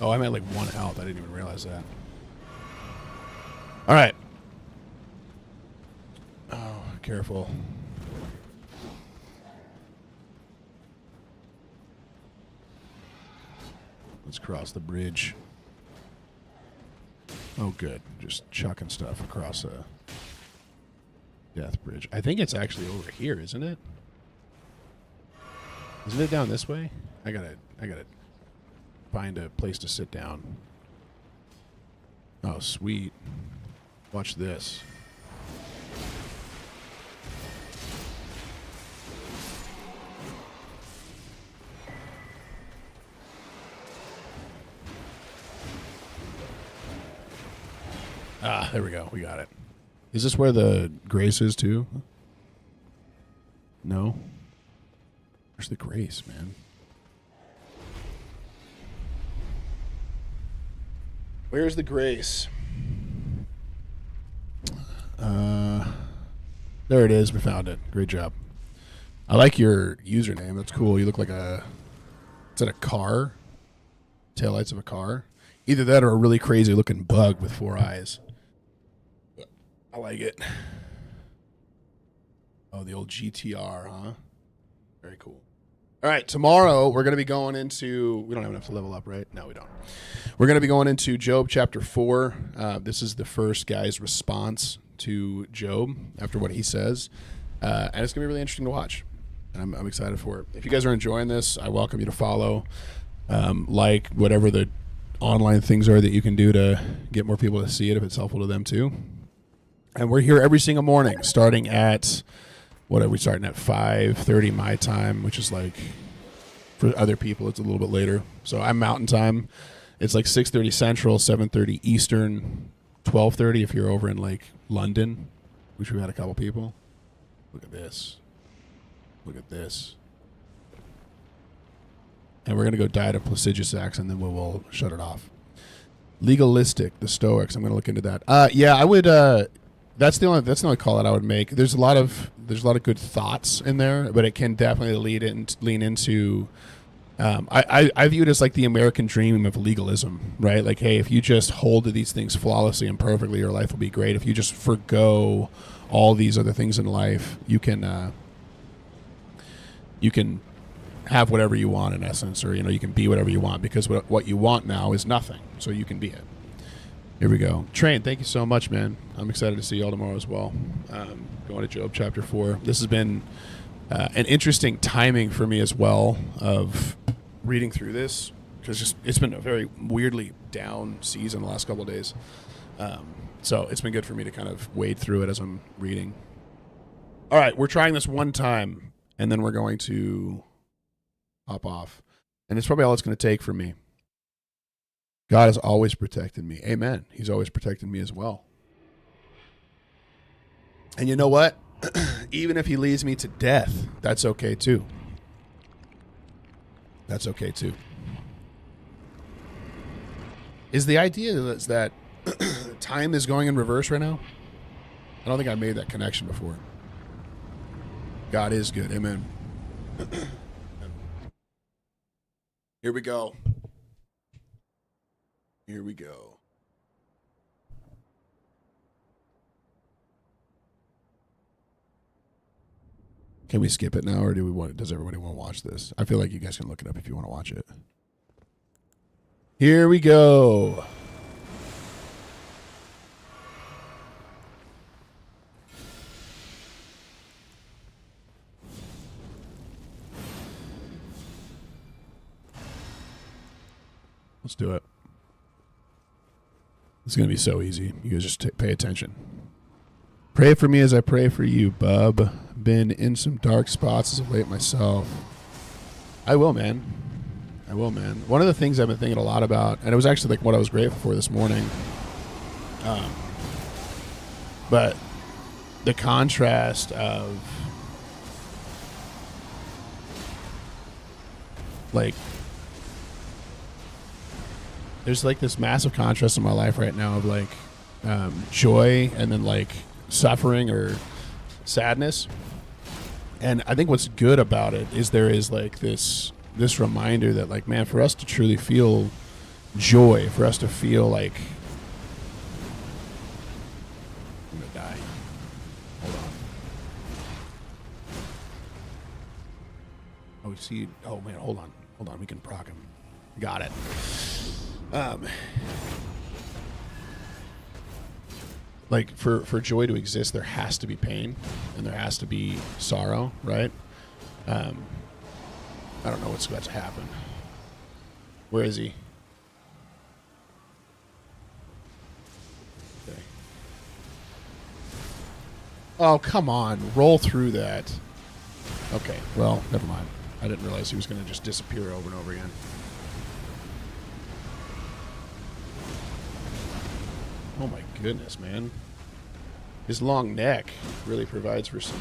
Speaker 1: Oh, I meant like 1 health. I didn't even realize that. All right. Oh, careful. Let's cross the bridge. Oh, good. Just chucking stuff across a death bridge. I think it's actually over here, isn't it? Isn't it down this way? I gotta find a place to sit down. Oh, sweet. Watch this. Ah, there we go. We got it. Is this where the grace is too? No? Where's the grace, man? Where's the grace? There it is. We found it. Great job. I like your username. That's cool. You look like a... Is that a car? Taillights of a car? Either that or a really crazy looking bug with 4 eyes. I like it. Oh, the old GTR, huh? Very cool. All right, tomorrow we're going to be going into... We don't have enough to level up, right? No, we don't. We're going to be going into Job chapter 4. This is the first guy's response to Job after what he says. And it's going to be really interesting to watch. And I'm excited for it. If you guys are enjoying this, I welcome you to follow, like, whatever the online things are that you can do to get more people to see it if it's helpful to them too. And we're here every single morning, starting at... What are we starting at? 5:30 my time, which is like, for other people, it's a little bit later. So I'm Mountain Time. It's like 6:30 Central, 7:30 Eastern, 12:30 if you're over in like London, which we've had a couple people. Look at this. Look at this. And we're going to go die to Placidusax, and then we'll shut it off. Legalistic, the Stoics. I'm going to look into that. Yeah, I would... That's the only call that I would make. There's a lot of good thoughts in there, but it can definitely lean into. I view it as like the American dream of legalism, right? Like, hey, if you just hold to these things flawlessly and perfectly, your life will be great. If you just forgo all these other things in life, you can have whatever you want in essence, or you can be whatever you want, because what you want now is nothing, so you can be it. Here we go. Train, thank you so much, man. I'm excited to see y'all tomorrow as well. Going to Job chapter 4. This has been an interesting timing for me as well of reading through this, because it's been a very weirdly down season the last couple of days. So it's been good for me to kind of wade through it as I'm reading. All right, we're trying this one time, and then we're going to hop off. And it's probably all it's going to take for me. God has always protected me. Amen. He's always protected me as well. And you know what? Even if he leads me to death, that's okay too. That's okay too. Is the idea that time is going in reverse right now? I don't think I made that connection before. God is good. Amen. Here we go. Here we go. Can we skip it now, or does everybody want to watch this? I feel like you guys can look it up if you want to watch it. Here we go. Let's do it. It's going to be so easy. You guys just pay attention. Pray for me as I pray for you, bub. Been in some dark spots as of late myself. I will, man. I will, man. One of the things I've been thinking a lot about, and it was actually like what I was grateful for this morning, but the contrast of like, there's like this massive contrast in my life right now of like joy and then like suffering or sadness. And I think what's good about it is there is like this reminder that like, man, for us to truly feel joy, for us to feel like, I'm gonna die. Hold on. Oh, see. Oh man, hold on. We can proc him. Got it. Like for joy to exist, there has to be pain and there has to be sorrow, right? I don't know what's about to happen. Where is he? Okay. Oh, come on. Roll through that. Okay, well, never mind. I didn't realize he was going to just disappear over and over again. Oh my goodness, man. His long neck really provides for some...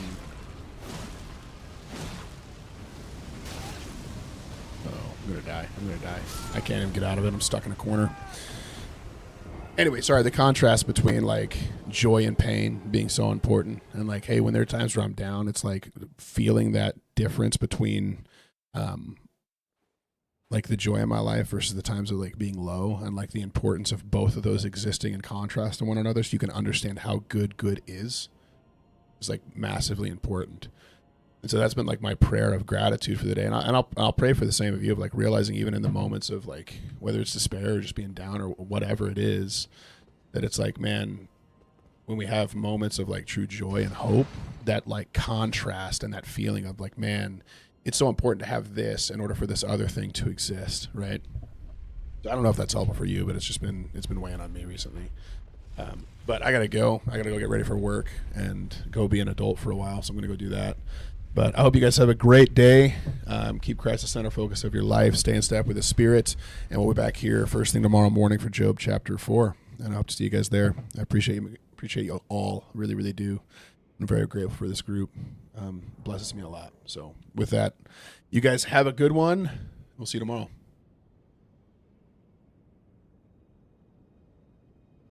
Speaker 1: Oh, I'm going to die. I can't even get out of it. I'm stuck in a corner. Anyway, sorry, the contrast between, like, joy and pain being so important. And, like, hey, when there are times where I'm down, it's, like, feeling that difference between... like the joy in my life versus the times of like being low, and like the importance of both of those existing in contrast to one another, so you can understand how good is like massively important. And so that's been like my prayer of gratitude for the day, and I'll pray for the same of you, of like realizing even in the moments of like whether it's despair or just being down or whatever it is, that it's like, man, when we have moments of like true joy and hope, that like contrast and that feeling of like, man, it's so important to have this in order for this other thing to exist, right? I don't know if that's helpful for you, but it's been weighing on me recently. But I gotta go get ready for work and go be an adult for a while, so I'm gonna go do that. But I hope you guys have a great day. Keep Christ the center focus of your life. Stay in step with the Spirit, and we'll be back here first thing tomorrow morning for Job chapter 4. And I hope to see you guys there. I appreciate you all, really, really do. I'm very grateful for this group. Blesses me a lot. So with that, you guys have a good one. We'll see you tomorrow.